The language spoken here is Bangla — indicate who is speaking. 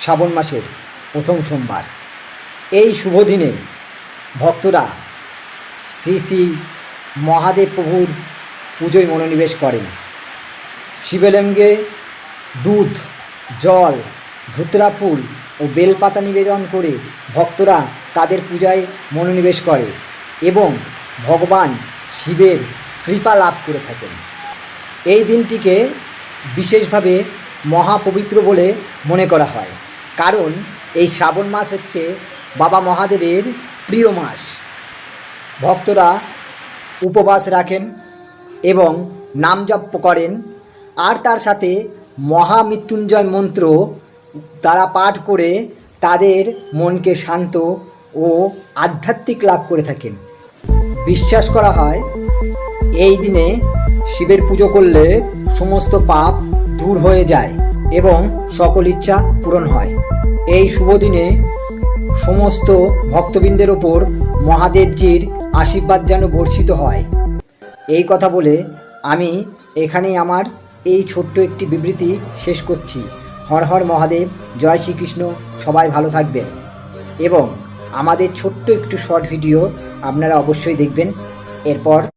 Speaker 1: শ্রাবণ মাসের প্রথম সোমবার। এই শুভ দিনে ভক্তরা শ্রী শ্রী মহাদেব প্রভুর পুজোয় মনোনিবেশ করেন। শিবলিঙ্গে দুধ, জল, ধুতরা ফুল ও বেলপাতা নিবেদন করে ভক্তরা তাদের পূজায় মনোনিবেশ করে এবং ভগবান শিবের কৃপা লাভ করে থাকেন। এই দিনটিকে বিশেষভাবে মহাপবিত্র বলে মনে করা হয়, কারণ এই শ্রাবণ মাস হচ্ছে বাবা মহাদেবের প্রিয় মাস। ভক্তরা উপবাস রাখেন এবং নাম জপ করেন, আর তার সাথে মহামৃত্যুঞ্জয় মন্ত্র তারা পাঠ করে তাদের মনকে শান্ত ও আধ্যাত্মিক লাভ করে থাকেন। বিশ্বাস করা হয় এই দিনে শিবের পুজো করলে সমস্ত পাপ দূর হয়ে যায় এবং সকল ইচ্ছা পূরণ হয়। এই শুভ দিনে সমস্ত ভক্তবৃন্দের ওপর মহাদেবজির আশীর্বাদ যেন বর্ষিত হয়। এই কথা বলে আমি এখানেই আমার এই ছোট্ট একটি বিবৃতি শেষ করছি। হর হর মহাদেব, জয় শ্রীকৃষ্ণ। সবাই ভালো থাকবেন এবং আমাদের ছোট্ট একটু শর্ট ভিডিও আপনারা অবশ্যই দেখবেন। এরপর